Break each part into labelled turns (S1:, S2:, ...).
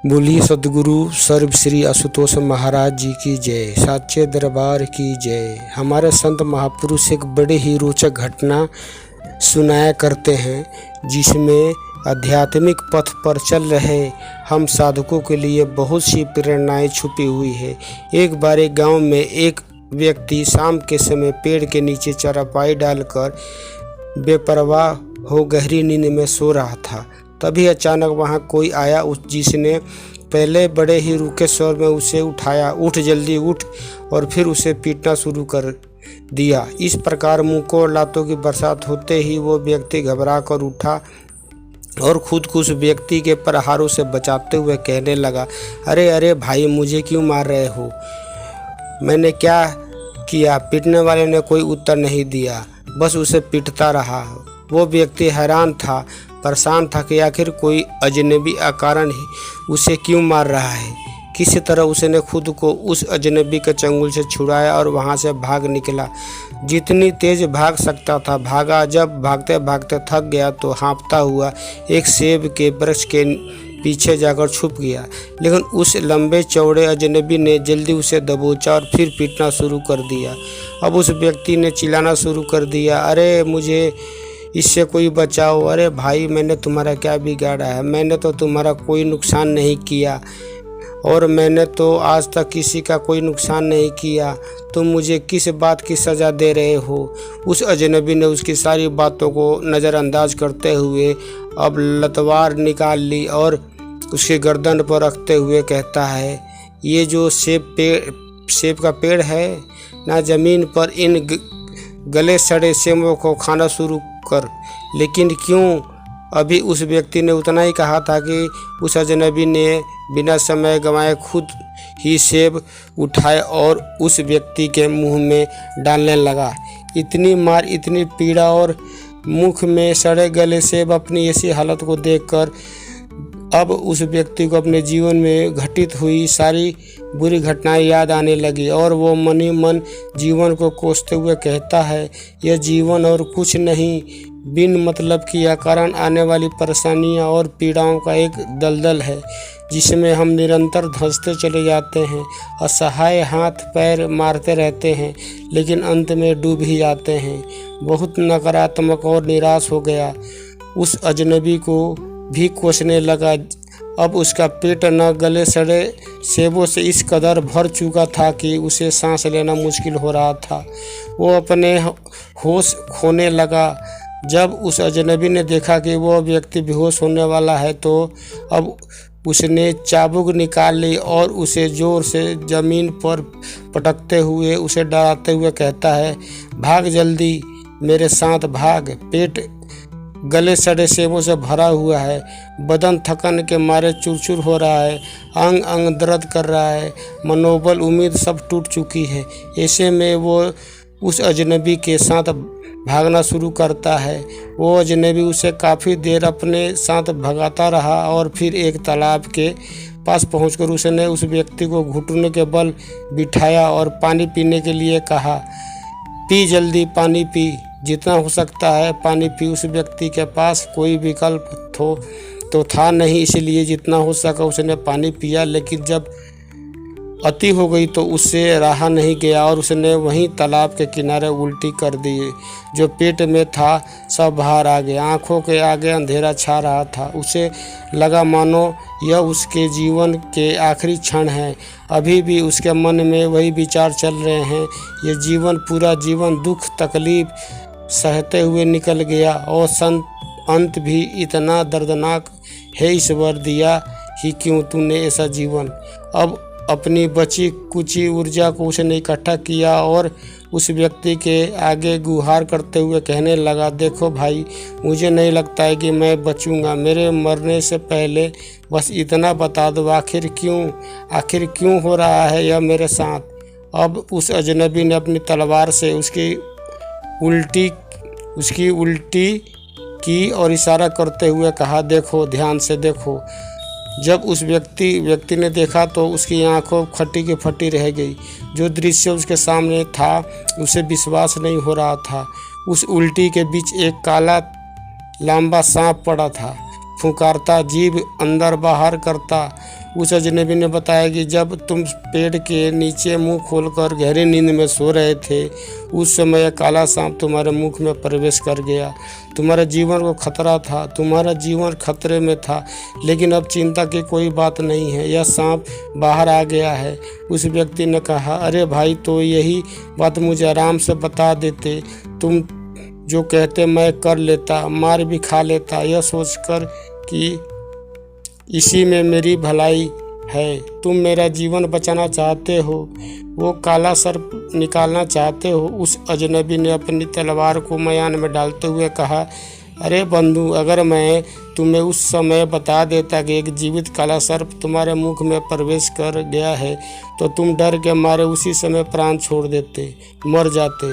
S1: बोलिए सद्गुरु सर्व श्री आशुतोष महाराज जी की जय, साचे दरबार की जय। हमारे संत महापुरुष एक बड़े ही रोचक घटना सुनाया करते हैं, जिसमें आध्यात्मिक पथ पर चल रहे हम साधकों के लिए बहुत सी प्रेरणाएं छुपी हुई है। एक बार एक गांव में एक व्यक्ति शाम के समय पेड़ के नीचे चारपाई डालकर बेपरवाह हो गहरी नींद में सो रहा था। तभी अचानक वहां कोई आया जिसने पहले बड़े ही रूखे स्वर में उसे उठाया, उठ जल्दी उठ, और फिर उसे पीटना शुरू कर दिया। इस प्रकार मुक्कों और लातों की बरसात होते ही वो व्यक्ति घबरा कर उठा और खुद को उस व्यक्ति के प्रहारों से बचाते हुए कहने लगा, अरे अरे भाई, मुझे क्यों मार रहे हो? मैंने क्या किया? पीटने वाले ने कोई उत्तर नहीं दिया, बस उसे पीटता रहा। वो व्यक्ति हैरान था, परेशान था कि आखिर कोई अजनबी अकारण ही उसे क्यों मार रहा है। किसी तरह उसने खुद को उस अजनबी के चंगुल से छुड़ाया और वहां से भाग निकला। जितनी तेज भाग सकता था भागा। जब भागते भागते थक गया तो हाँफता हुआ एक सेब के वृक्ष के पीछे जाकर छुप गया। लेकिन उस लंबे चौड़े अजनबी ने जल्दी उसे दबोचा और फिर पीटना शुरू कर दिया। अब उस व्यक्ति ने चिल्लाना शुरू कर दिया, अरे मुझे इससे कोई बचाओ! अरे भाई, मैंने तुम्हारा क्या बिगाड़ा है? मैंने तो तुम्हारा कोई नुकसान नहीं किया, और मैंने तो आज तक किसी का कोई नुकसान नहीं किया। तुम मुझे किस बात की सज़ा दे रहे हो? उस अजनबी ने उसकी सारी बातों को नज़रअंदाज करते हुए अब लतवार निकाल ली और उसके गर्दन पर रखते हुए कहता है, ये जो सेब का पेड़ है ना, ज़मीन पर इन गले सड़े सेबों को खाना शुरू कर। लेकिन क्यों? अभी उस व्यक्ति ने उतना ही कहा था कि उस अजनबी ने बिना समय गंवाए खुद ही सेब उठाए और उस व्यक्ति के मुंह में डालने लगा। इतनी मार, इतनी पीड़ा और मुख में सड़े गले सेब, अपनी ऐसी हालत को देखकर अब उस व्यक्ति को अपने जीवन में घटित हुई सारी बुरी घटनाएं याद आने लगी और वो मन ही मन जीवन को कोसते हुए कहता है, यह जीवन और कुछ नहीं, बिन मतलब की अकारण आने वाली परेशानियां और पीड़ाओं का एक दलदल है, जिसमें हम निरंतर धंसते चले जाते हैं, असहाय हाथ पैर मारते रहते हैं, लेकिन अंत में डूब ही जाते हैं। बहुत नकारात्मक और निराश हो गया। उस अजनबी को भी कोसने लगा। अब उसका पेट न गले सड़े सेबों से इस कदर भर चुका था कि उसे सांस लेना मुश्किल हो रहा था। वो अपने होश खोने लगा। जब उस अजनबी ने देखा कि वो व्यक्ति बेहोश होने वाला है तो अब उसने चाबुक निकाल ली और उसे जोर से ज़मीन पर पटकते हुए उसे डराते हुए कहता है, भाग जल्दी, मेरे साथ भाग। पेट गले सड़े सेबों से भरा हुआ है, बदन थकन के मारे चुरचुर हो रहा है, अंग अंग दर्द कर रहा है, मनोबल उम्मीद सब टूट चुकी है। ऐसे में वो उस अजनबी के साथ भागना शुरू करता है। वो अजनबी उसे काफ़ी देर अपने साथ भगाता रहा और फिर एक तालाब के पास पहुंचकर उसने उस व्यक्ति को घुटने के बल बिठाया और पानी पीने के लिए कहा, पी जल्दी, पानी पी, जितना हो सकता है पानी पी। उस व्यक्ति के पास कोई विकल्प तो था नहीं, इसलिए जितना हो सका उसने पानी पिया। लेकिन जब अति हो गई तो उससे रहा नहीं गया और उसने वहीं तालाब के किनारे उल्टी कर दी। जो पेट में था सब बाहर आ गया। आंखों के आगे अंधेरा छा रहा था। उसे लगा मानो यह उसके जीवन के आखिरी क्षण हैं। अभी भी उसके मन में वही विचार चल रहे हैं। ये जीवन, पूरा जीवन दुख तकलीफ सहते हुए निकल गया और अंत भी इतना दर्दनाक है। ईश्वर, दिया ही क्यों तूने ऐसा जीवन? अब अपनी बची कुची ऊर्जा को उसने इकट्ठा किया और उस व्यक्ति के आगे गुहार करते हुए कहने लगा, देखो भाई, मुझे नहीं लगता है कि मैं बचूंगा। मेरे मरने से पहले बस इतना बता दो, आखिर क्यों हो रहा है यह मेरे साथ? अब उस अजनबी ने अपनी तलवार से उसकी उल्टी की और इशारा करते हुए कहा, देखो, ध्यान से देखो। जब उस व्यक्ति ने देखा तो उसकी आंखों फटी की फटी रह गई। जो दृश्य उसके सामने था उसे विश्वास नहीं हो रहा था। उस उल्टी के बीच एक काला लंबा सांप पड़ा था। फुकारता, जीभ अंदर बाहर करता। उस अजनबी ने बताया कि जब तुम पेड़ के नीचे मुंह खोलकर गहरी नींद में सो रहे थे, उस समय काला सांप तुम्हारे मुख में प्रवेश कर गया। तुम्हारे जीवन को खतरा था, तुम्हारा जीवन खतरे में था, लेकिन अब चिंता की कोई बात नहीं है, यह सांप बाहर आ गया है। उस व्यक्ति ने कहा, अरे भाई, तो यही बात मुझे आराम से बता देते, तुम जो कहते मैं कर लेता, मार भी खा लेता, यह सोचकर कि इसी में मेरी भलाई है। तुम मेरा जीवन बचाना चाहते हो, वो काला सर्प निकालना चाहते हो। उस अजनबी ने अपनी तलवार को मयान में डालते हुए कहा, अरे बंधु, अगर मैं तुम्हें उस समय बता देता कि एक जीवित काला सर्प तुम्हारे मुख में प्रवेश कर गया है, तो तुम डर के मारे उसी समय प्राण छोड़ देते, मर जाते।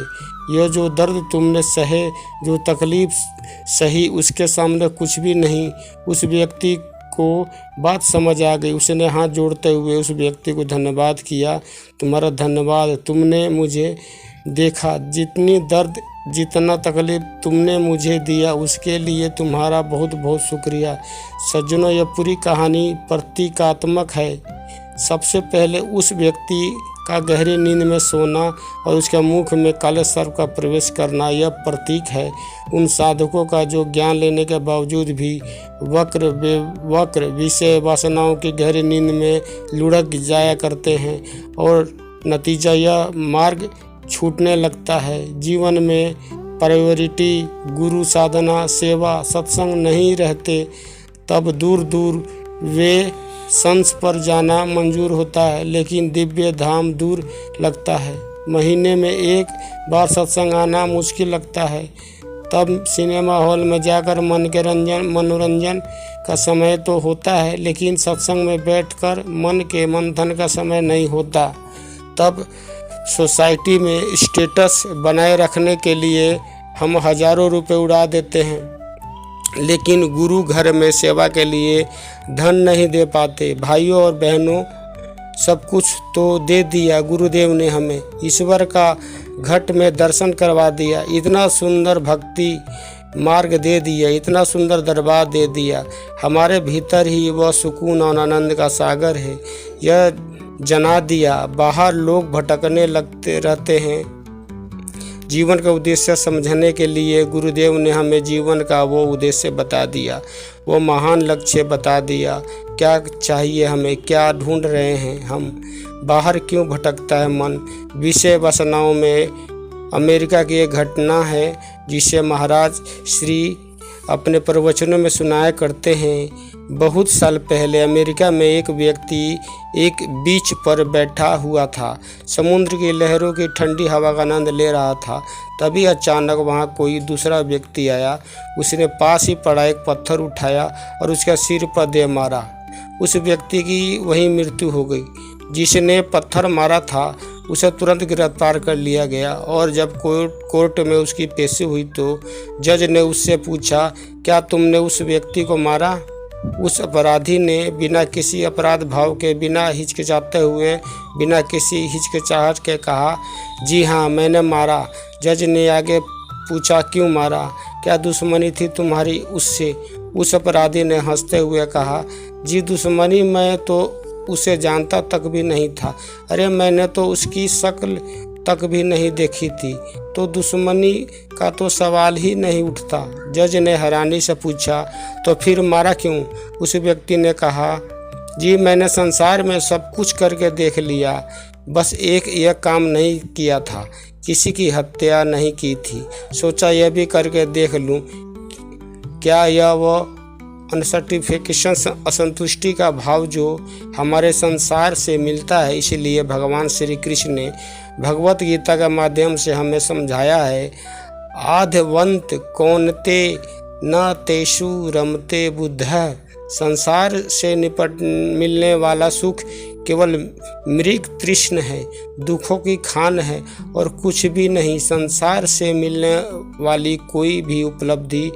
S1: यह जो दर्द तुमने सहे, जो तकलीफ सही, उसके सामने कुछ भी नहीं। उस व्यक्ति को बात समझ आ गई। उसने हाथ जोड़ते हुए उस व्यक्ति को धन्यवाद किया। तुम्हारा धन्यवाद, तुमने मुझे देखा, जितनी दर्द, जितना तकलीफ तुमने मुझे दिया, उसके लिए तुम्हारा बहुत बहुत शुक्रिया। सज्जनों, यह पूरी कहानी प्रतीकात्मक है। सबसे पहले उस व्यक्ति का गहरी नींद में सोना और उसके मुख में काले सर्प का प्रवेश करना, यह प्रतीक है उन साधकों का जो ज्ञान लेने के बावजूद भी वक्र विषय वासनाओं की गहरी नींद में लुढ़क जाया करते हैं, और नतीजा यह मार्ग छूटने लगता है। जीवन में प्रायोरिटी गुरु साधना सेवा सत्संग नहीं रहते, तब दूर दूर वे संस पर जाना मंजूर होता है, लेकिन दिव्य धाम दूर लगता है। महीने में एक बार सत्संग आना मुश्किल लगता है, तब सिनेमा हॉल में जाकर मनोरंजन का समय तो होता है, लेकिन सत्संग में बैठकर मन के मंथन का समय नहीं होता। तब सोसाइटी में स्टेटस बनाए रखने के लिए हम हजारों रुपए उड़ा देते हैं, लेकिन गुरु घर में सेवा के लिए धन नहीं दे पाते। भाइयों और बहनों, सब कुछ तो दे दिया गुरुदेव ने हमें, ईश्वर का घट में दर्शन करवा दिया, इतना सुंदर भक्ति मार्ग दे दिया, इतना सुंदर दरबार दे दिया। हमारे भीतर ही वह सुकून और आनंद का सागर है, यह जना दिया। बाहर लोग भटकने लगते रहते हैं। जीवन का उद्देश्य समझने के लिए गुरुदेव ने हमें जीवन का वो उद्देश्य बता दिया, वो महान लक्ष्य बता दिया। क्या चाहिए हमें, क्या ढूंढ रहे हैं हम, बाहर क्यों भटकता है मन। विषय वासनाओं में अमेरिका की एक घटना है जिसे महाराज श्री अपने प्रवचनों में सुनाया करते हैं। बहुत साल पहले अमेरिका में एक व्यक्ति एक बीच पर बैठा हुआ था, समुद्र की लहरों की ठंडी हवा का आनंद ले रहा था। तभी अचानक वहाँ कोई दूसरा व्यक्ति आया। उसने पास ही पड़ा एक पत्थर उठाया और उसका सिर पर दे मारा। उस व्यक्ति की वहीं मृत्यु हो गई। जिसने पत्थर मारा था उसे तुरंत गिरफ्तार कर लिया गया, और जब कोर्ट में उसकी पेशी हुई तो जज ने उससे पूछा, क्या तुमने उस व्यक्ति को मारा? उस अपराधी ने बिना किसी अपराध भाव के, बिना हिचकिचाते हुए, बिना किसी हिचकिचाहट के कहा, जी हाँ, मैंने मारा। जज ने आगे पूछा, क्यों मारा? क्या दुश्मनी थी तुम्हारी उससे? उस अपराधी ने हंसते हुए कहा, जी दुश्मनी, मैं तो उसे जानता तक भी नहीं था। अरे मैंने तो उसकी शक्ल तक भी नहीं देखी थी, तो दुश्मनी का तो सवाल ही नहीं उठता। जज ने हैरानी से पूछा, तो फिर मारा क्यों? उस व्यक्ति ने कहा, जी मैंने संसार में सब कुछ करके देख लिया, बस एक यह काम नहीं किया था, किसी की हत्या नहीं की थी। सोचा यह भी करके देख लूं, क्या यह वह अनसर्टिफिकेशन, असंतुष्टि का भाव जो हमारे संसार से मिलता है। इसलिए भगवान श्री कृष्ण ने भगवत गीता के माध्यम से हमें समझाया है, आधवंत कौनते न तेषु रमते बुद्ध। संसार से मिलने वाला सुख केवल मृग तृष्ण है, दुखों की खान है और कुछ भी नहीं। संसार से मिलने वाली कोई भी उपलब्धि,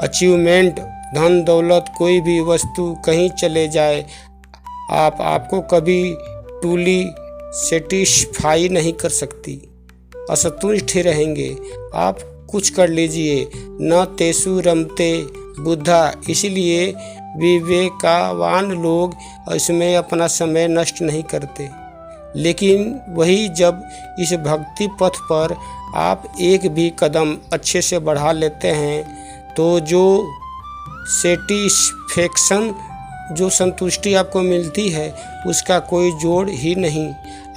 S1: अचीवमेंट, धन दौलत, कोई भी वस्तु कहीं चले जाए, आपको कभी टूली सेटिस्फाई नहीं कर सकती, असंतुष्ट रहेंगे। आप कुछ कर लीजिए, न तेसु रमते, बुद्धा। इसलिए विवेकवान लोग इसमें अपना समय नष्ट नहीं करते। लेकिन वही जब इस भक्ति पथ पर आप एक भी कदम अच्छे से बढ़ा लेते हैं तो जो सेटिस्फेक्शन, जो संतुष्टि आपको मिलती है उसका कोई जोड़ ही नहीं।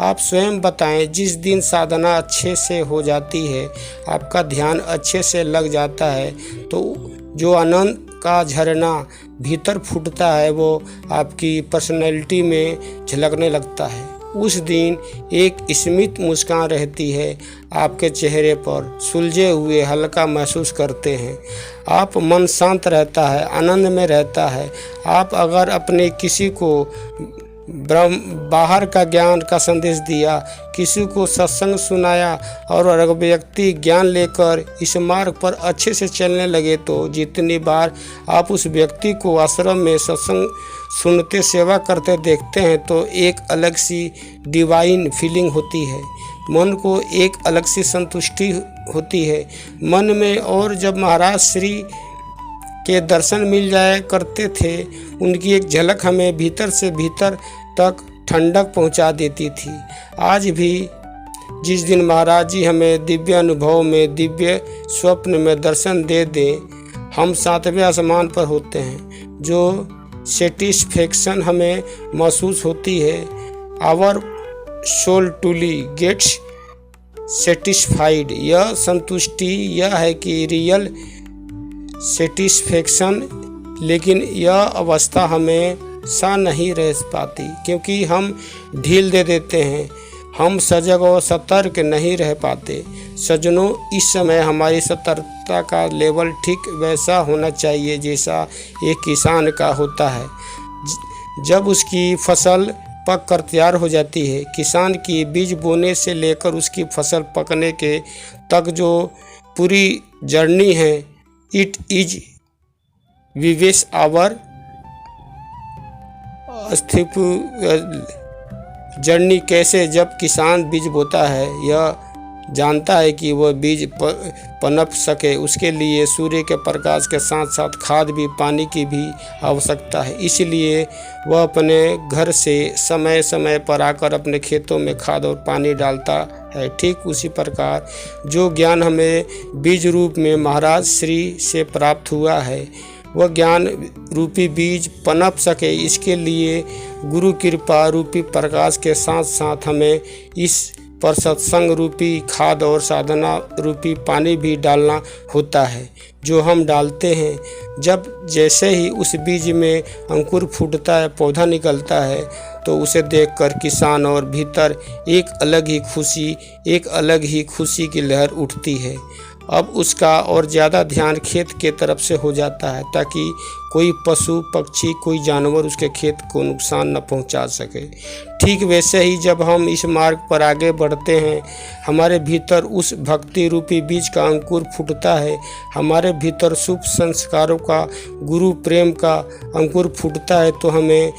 S1: आप स्वयं बताएं, जिस दिन साधना अच्छे से हो जाती है, आपका ध्यान अच्छे से लग जाता है, तो जो आनंद का झरना भीतर फूटता है वो आपकी पर्सनैलिटी में झलकने लगता है। उस दिन एक स्मित मुस्कान रहती है आपके चेहरे पर, सुलझे हुए हल्का महसूस करते हैं आप, मन शांत रहता है, आनंद में रहता है। आप अगर अपने किसी को बाहर का ज्ञान का संदेश दिया, किसी को सत्संग सुनाया और अगर व्यक्ति ज्ञान लेकर इस मार्ग पर अच्छे से चलने लगे तो जितनी बार आप उस व्यक्ति को आश्रम में सत्संग सुनते सेवा करते देखते हैं तो एक अलग सी डिवाइन फीलिंग होती है, मन को एक अलग सी संतुष्टि होती है मन में। और जब महाराज श्री के दर्शन मिल जाया करते थे, उनकी एक झलक हमें भीतर से भीतर तक ठंडक पहुंचा देती थी। आज भी जिस दिन महाराज जी हमें दिव्य अनुभव में, दिव्य स्वप्न में दर्शन दे दें, हम 7वें आसमान पर होते हैं। जो सेटिस्फेक्शन हमें महसूस होती है, आवर सोल टूली गेट्स सेटिस्फाइड, यह संतुष्टि यह है कि रियल सेटिस्फेक्शन। लेकिन यह अवस्था हमेशा नहीं रह पाती क्योंकि हम ढील दे देते हैं, हम सजग और सतर्क नहीं रह पाते। सज्जनों, इस समय हमारी सतर्कता का लेवल ठीक वैसा होना चाहिए जैसा एक किसान का होता है जब उसकी फसल पक कर तैयार हो जाती है। किसान की बीज बोने से लेकर उसकी फसल पकने के तक जो पूरी जर्नी है, इट इज विवेश आवर अस्थिप जर्नी। कैसे? जब किसान बीज बोता है, यह जानता है कि वह बीज पनप सके, उसके लिए सूर्य के प्रकाश के साथ साथ खाद भी, पानी की भी आवश्यकता है। इसलिए वह अपने घर से समय समय पर आकर अपने खेतों में खाद और पानी डालता है। ठीक उसी प्रकार जो ज्ञान हमें बीज रूप में महाराज श्री से प्राप्त हुआ है, वह ज्ञान रूपी बीज पनप सके, इसके लिए गुरु कृपा रूपी प्रकाश के साथ साथ हमें इस पर सत्संग रूपी खाद और साधना रूपी पानी भी डालना होता है, जो हम डालते हैं। जब जैसे ही उस बीज में अंकुर फूटता है, पौधा निकलता है, तो उसे देखकर किसान और भीतर एक अलग ही खुशी की लहर उठती है। अब उसका और ज़्यादा ध्यान खेत के तरफ से हो जाता है ताकि कोई पशु पक्षी, कोई जानवर उसके खेत को नुकसान न पहुंचा सके। ठीक वैसे ही जब हम इस मार्ग पर आगे बढ़ते हैं, हमारे भीतर उस भक्ति रूपी बीज का अंकुर फूटता है, हमारे भीतर शुभ संस्कारों का, गुरु प्रेम का अंकुर फूटता है, तो हमें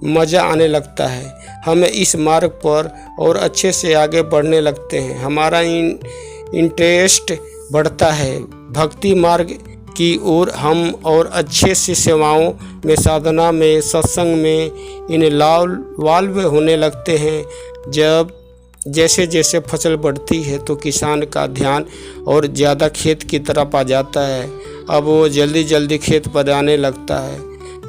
S1: मज़ा आने लगता है। हमें इस मार्ग पर और अच्छे से आगे बढ़ने लगते हैं, हमारा इंटरेस्ट बढ़ता है भक्ति मार्ग की ओर। हम और अच्छे से सेवाओं में, साधना में, सत्संग में इन्वॉल्व होने लगते हैं। जब जैसे जैसे फसल बढ़ती है तो किसान का ध्यान और ज़्यादा खेत की तरफ आ जाता है। अब वो जल्दी जल्दी खेत पर आने लगता है।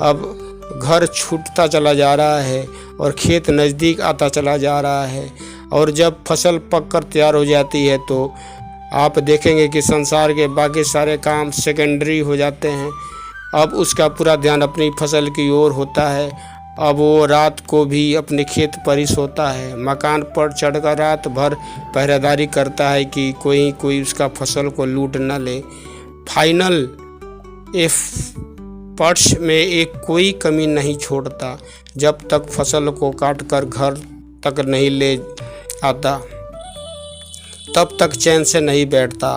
S1: अब घर छूटता चला जा रहा है और खेत नज़दीक आता चला जा रहा है। और जब फसल पक कर तैयार हो जाती है तो आप देखेंगे कि संसार के बाकी सारे काम सेकेंडरी हो जाते हैं। अब उसका पूरा ध्यान अपनी फसल की ओर होता है। अब वो रात को भी अपने खेत पर ही सोता है, मकान पर चढ़कर रात भर पहरेदारी करता है कि कोई उसका फसल को लूट न ले। फाइनल एफर्ट्स में एक कोई कमी नहीं छोड़ता, जब तक फसल को काट कर घर तक नहीं ले आता तब तक चैन से नहीं बैठता।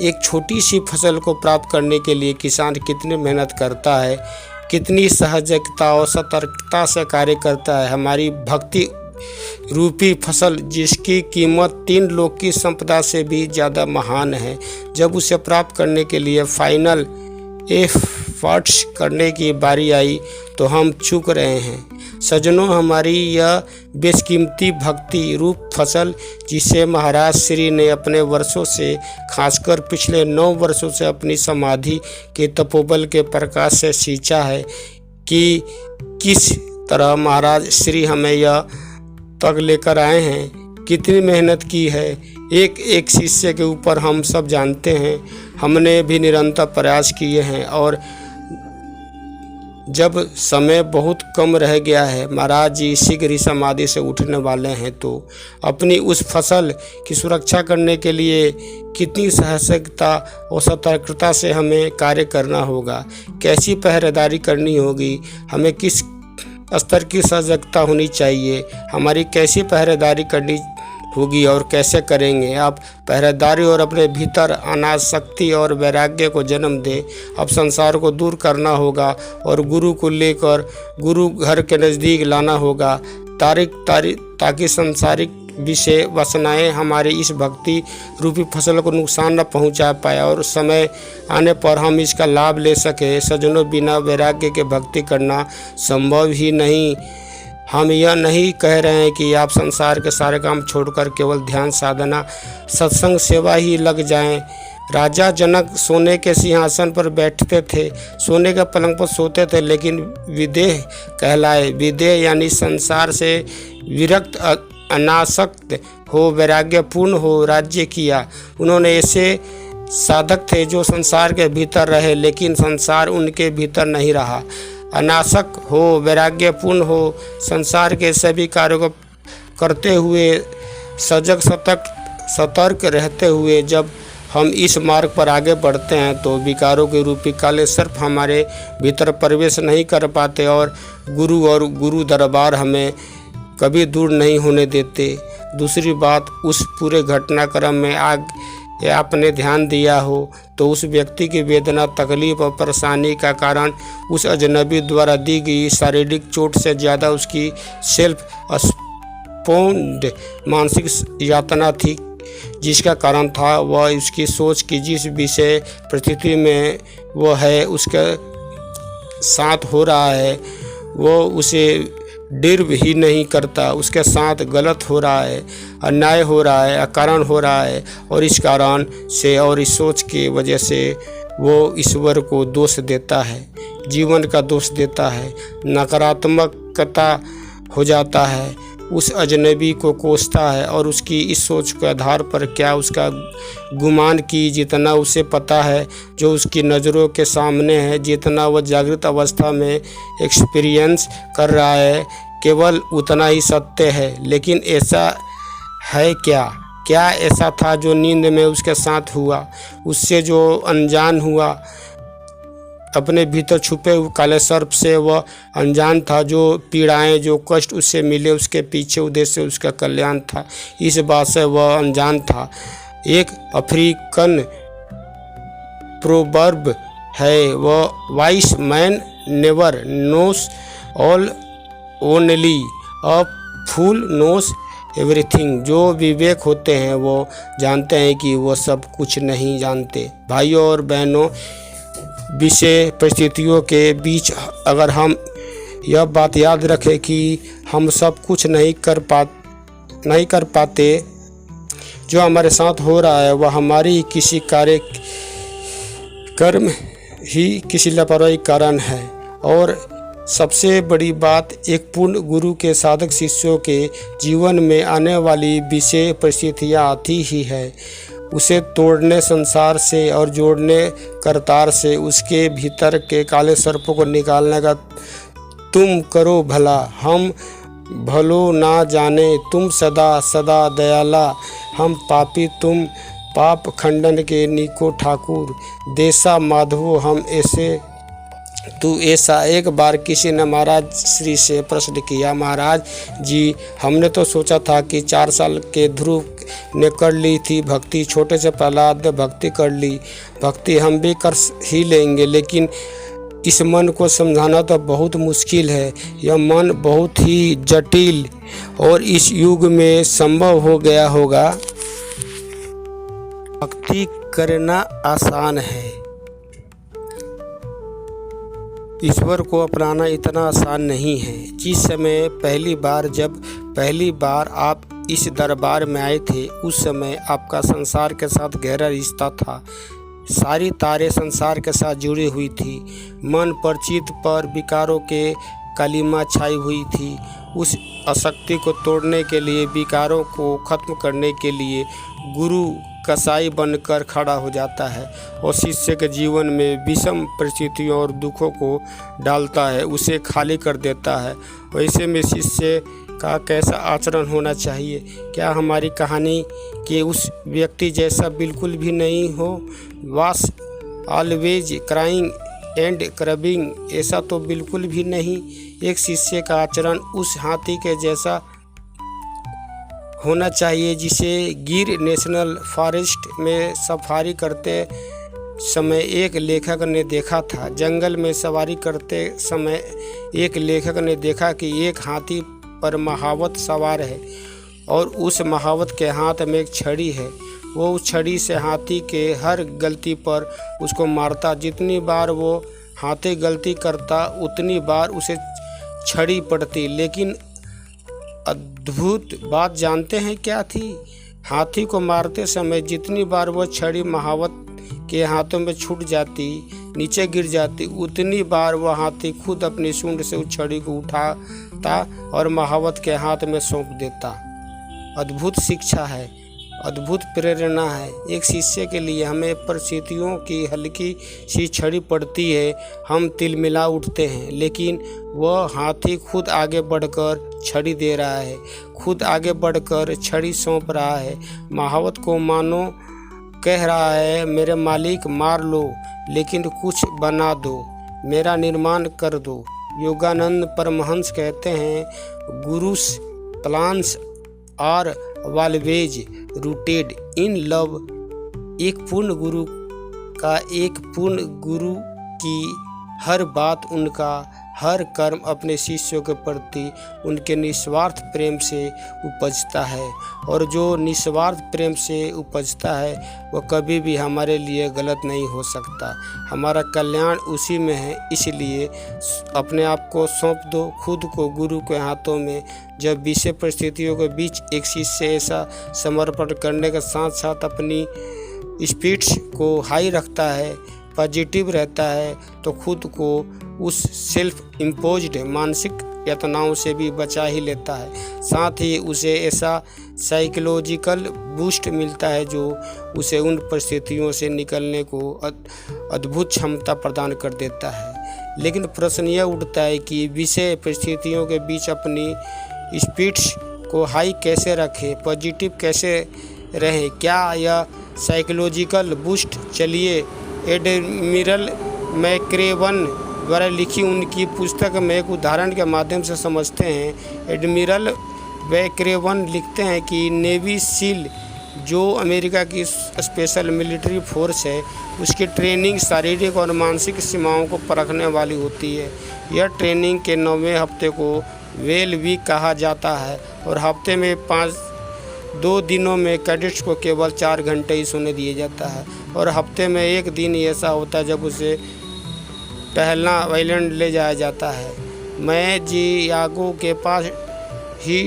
S1: एक छोटी सी फसल को प्राप्त करने के लिए किसान कितनी मेहनत करता है, कितनी सहजता और सतर्कता से कार्य करता है। हमारी भक्ति रूपी फसल, जिसकी कीमत 3 लोक की संपदा से भी ज़्यादा महान है, जब उसे प्राप्त करने के लिए फाइनल एफर्ट्स करने की बारी आई तो हम चूक रहे हैं। सज्जनों, हमारी यह बेशकीमती भक्ति रूप फसल, जिसे महाराज श्री ने अपने वर्षों से, खासकर पिछले 9 वर्षों से अपनी समाधि के तपोबल के प्रकाश से सींचा है, कि किस तरह महाराज श्री हमें यह तक लेकर आए हैं, कितनी मेहनत की है, एक एक शिष्य के ऊपर हम सब जानते हैं। हमने भी निरंतर प्रयास किए हैं और जब समय बहुत कम रह गया है, महाराज जी शीघ्र ही समाधि से उठने वाले हैं, तो अपनी उस फसल की सुरक्षा करने के लिए कितनी साहसिकता और सतर्कता से हमें कार्य करना होगा, कैसी पहरेदारी करनी होगी, हमें किस स्तर की सजगता होनी चाहिए, हमारी कैसी पहरेदारी करनी होगी और कैसे करेंगे। आप पहरेदारी और अपने भीतर अनासक्ति और वैराग्य को जन्म दे। अब संसार को दूर करना होगा और गुरु को लेकर गुरु घर के नज़दीक लाना होगा, ताकि संसारिक विषय वासनाएं हमारी इस भक्ति रूपी फसल को नुकसान न पहुंचा पाए और समय आने पर हम इसका लाभ ले सके। सज्जनों, बिना वैराग्य के भक्ति करना संभव ही नहीं। हम यह नहीं कह रहे हैं कि आप संसार के सारे काम छोड़कर केवल ध्यान साधना, सत्संग, सेवा ही लग जाएं। राजा जनक सोने के सिंहासन पर बैठते थे, सोने के पलंग पर सोते थे, लेकिन विदेह कहलाए। विदेह यानी संसार से विरक्त, अनासक्त हो, वैराग्यपूर्ण हो, राज्य किया। उन्होंने ऐसे साधक थे जो संसार के भीतर रहे, लेकिन संसार उनके भीतर नहीं रहा। अनासक हो, वैराग्यपूर्ण हो, संसार के सभी कार्यों को करते हुए सजग सतर्क रहते हुए जब हम इस मार्ग पर आगे बढ़ते हैं, तो विकारों के रूपी काले सर्प हमारे भीतर प्रवेश नहीं कर पाते और गुरु दरबार हमें कभी दूर नहीं होने देते। दूसरी बात, उस पूरे घटनाक्रम में आपने ध्यान दिया हो तो उस व्यक्ति की वेदना, तकलीफ और परेशानी का कारण उस अजनबी द्वारा दी गई शारीरिक चोट से ज़्यादा उसकी सेल्फ स्पॉन्ड मानसिक यातना थी, जिसका कारण था वह उसकी सोच की जिस विषय परिस्थिति में वो है, उसके साथ हो रहा है, वो उसे डिर्व ही नहीं करता, उसके साथ गलत हो रहा है, अन्याय हो रहा है, अकारण हो रहा है, और इस कारण से और इस सोच की वजह से वो ईश्वर को दोष देता है, जीवन का दोष देता है, नकारात्मकता हो जाता है, उस अजनबी को कोसता है और उसकी इस सोच के आधार पर क्या उसका गुमान की जितना उसे पता है, जो उसकी नज़रों के सामने है, जितना वह जागृत अवस्था में एक्सपीरियंस कर रहा है, केवल उतना ही सत्य है। लेकिन ऐसा है क्या ऐसा था जो नींद में उसके साथ हुआ, उससे जो अनजान हुआ, अपने भीतर छुपे हुए काले सर्प से वह अनजान था, जो पीड़ाएं, जो कष्ट उससे मिले, उसके पीछे उद्देश्य उसका कल्याण था, इस बात से वह अनजान था। एक अफ्रीकन प्रोवर्ब है, वह wise man never knows all, only a fool knows everything. जो विवेक होते हैं वो जानते हैं कि वो सब कुछ नहीं जानते। भाइयों और बहनों, विषय परिस्थितियों के बीच अगर हम यह बात याद रखें कि हम सब कुछ नहीं कर पाते, जो हमारे साथ हो रहा है वह हमारी किसी कर्म ही किसी लापरवाही कारण है। और सबसे बड़ी बात, एक पूर्ण गुरु के साधक शिष्यों के जीवन में आने वाली विषय परिस्थितियाँ आती ही है, उसे तोड़ने संसार से और जोड़ने करतार से, उसके भीतर के काले सर्पों को निकालने का तुम करो भला, हम भलो ना जाने, तुम सदा सदा दयाला, हम पापी तुम पाप खंडन के नीको ठाकुर, देसा माधवो हम ऐसे तू ऐसा। एक बार किसी ने महाराज श्री से प्रश्न किया, महाराज जी, हमने तो सोचा था कि 4 साल के ध्रुव ने कर ली थी भक्ति, छोटे से प्रहलाद ने भक्ति कर ली, भक्ति हम भी कर ही लेंगे, लेकिन इस मन को समझाना तो बहुत मुश्किल है, यह मन बहुत ही जटिल और इस युग में संभव हो गया होगा। भक्ति करना आसान है, ईश्वर को अपनाना इतना आसान नहीं है। जिस समय पहली बार आप इस दरबार में आए थे, उस समय आपका संसार के साथ गहरा रिश्ता था। सारी तारें संसार के साथ जुड़ी हुई थी। मन पर चित्त पर विकारों के कालिमा छाई हुई थी। उस अशक्ति को तोड़ने के लिए, विकारों को खत्म करने के लिए गुरु कसाई बनकर खड़ा हो जाता है और शिष्य के जीवन में विषम परिस्थितियों और दुखों को डालता है, उसे खाली कर देता है। वैसे में शिष्य का कैसा आचरण होना चाहिए? क्या हमारी कहानी के उस व्यक्ति जैसा बिल्कुल भी नहीं हो? वास ऑलवेज क्राइंग एंड क्रबिंग, ऐसा तो बिल्कुल भी नहीं। एक शिष्य का आचरण उस हाथी के जैसा होना चाहिए जिसे गिर नेशनल फॉरेस्ट में सफारी करते समय एक लेखक ने देखा था। जंगल में सवारी करते समय एक लेखक ने देखा कि एक हाथी पर महावत सवार है और उस महावत के हाथ में एक छड़ी है। वो उस छड़ी से हाथी के हर गलती पर उसको मारता। जितनी बार वो हाथी गलती करता, उतनी बार उसे छड़ी पड़ती। लेकिन अद्भुत बात जानते हैं क्या थी? हाथी को मारते समय जितनी बार वह छड़ी महावत के हाथों में छूट जाती, नीचे गिर जाती, उतनी बार वह हाथी खुद अपनी सूंड से उस छड़ी को उठाता और महावत के हाथ में सौंप देता। अद्भुत शिक्षा है, अद्भुत प्रेरणा है। एक शिष्य के लिए हमें परिस्थितियों की हल्की सी छड़ी पड़ती है, हम तिलमिला उठते हैं, लेकिन वह हाथी खुद आगे बढ़कर छड़ी दे रहा है, खुद आगे बढ़कर छड़ी सौंप रहा है। महावत को मानो कह रहा है, मेरे मालिक मार लो, लेकिन कुछ बना दो, मेरा निर्माण कर दो। योगानंद परमहंस कहते हैं, gurus plans are always rooted in love. एक पूर्ण गुरु की हर बात, उनका हर कर्म अपने शिष्यों के प्रति उनके निस्वार्थ प्रेम से उपजता है, और जो निस्वार्थ प्रेम से उपजता है वह कभी भी हमारे लिए गलत नहीं हो सकता। हमारा कल्याण उसी में है। इसलिए अपने आप को सौंप दो, खुद को गुरु के हाथों में। जब विषय परिस्थितियों के बीच एक शिष्य ऐसा समर्पण करने के साथ साथ अपनी स्पिरिट्स को हाई रखता है, पॉजिटिव रहता है, तो खुद को उस सेल्फ इम्पोज्ड मानसिक यातनाओं से भी बचा ही लेता है। साथ ही उसे ऐसा साइकोलॉजिकल बूस्ट मिलता है जो उसे उन परिस्थितियों से निकलने को अद्भुत क्षमता प्रदान कर देता है। लेकिन प्रश्न यह उठता है कि विषय परिस्थितियों के बीच अपनी स्पिरिट्स को हाई कैसे रखें, पॉजिटिव कैसे रहें? क्या यह साइकोलॉजिकल बूस्ट? चलिए एडमिरल मैक्रेवन द्वारा लिखी उनकी पुस्तक में एक उदाहरण के माध्यम से समझते हैं। एडमिरल मैक्रेवन लिखते हैं कि नेवी सील, जो अमेरिका की स्पेशल मिलिट्री फोर्स है, उसकी ट्रेनिंग शारीरिक और मानसिक सीमाओं को परखने वाली होती है। यह ट्रेनिंग के 9वें हफ्ते को वेल वीक कहा जाता है और हफ्ते में 2 दिनों में कैडेट्स को केवल 4 घंटे ही सोने दिया जाता है, और हफ्ते में 1 दिन ऐसा होता है जब उसे टहलना आइलैंड ले जाया जाता है। मैं जियागो के पास ही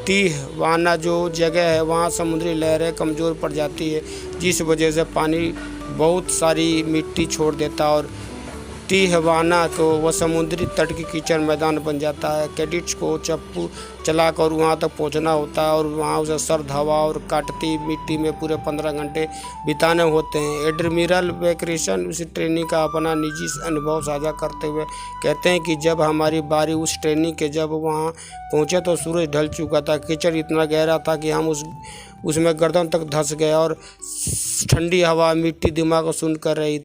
S1: टिहवाना जो जगह है, वहाँ समुद्री लहरें कमज़ोर पड़ जाती है, जिस वजह से पानी बहुत सारी मिट्टी छोड़ देता और टिहवाना तो वह समुद्री तट की कीचड़ मैदान बन जाता है। कैडेट्स को चप्पू चलाकर वहाँ तक पहुँचना होता है और वहाँ उसे सर्द हवा और काटती मिट्टी में पूरे 15 घंटे बिताने होते हैं। एडमिरल मैक्रेवन उस ट्रेनिंग का अपना निजी अनुभव साझा करते हुए कहते हैं कि जब हमारी बारी उस ट्रेनिंग के जब वहाँ पहुँचे तो सूरज ढल चुका था। कीचड़ इतना गहरा था कि हम उसमें गर्दन तक धंस गए और ठंडी हवा मिट्टी दिमाग को सुन कर रही।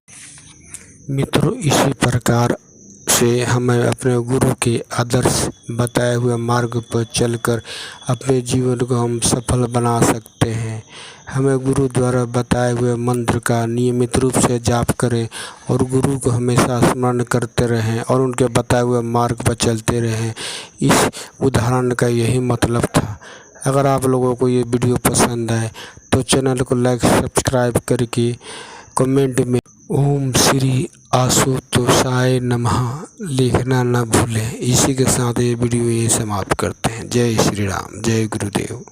S1: मित्रों, इसी प्रकार से हमें अपने गुरु के आदर्श बताए हुए मार्ग पर चलकर अपने जीवन को हम सफल बना सकते हैं। हमें गुरु द्वारा बताए हुए मंत्र का नियमित रूप से जाप करें और गुरु को हमेशा स्मरण करते रहें और उनके बताए हुए मार्ग पर चलते रहें। इस उदाहरण का यही मतलब था। अगर आप लोगों को ये वीडियो पसंद आए तो चैनल को लाइक सब्सक्राइब करके कमेंट में ओम श्री आशुतोषाय नमः लिखना न भूलें। इसी के साथ ये वीडियो ये समाप्त करते हैं। जय श्री राम, जय गुरुदेव।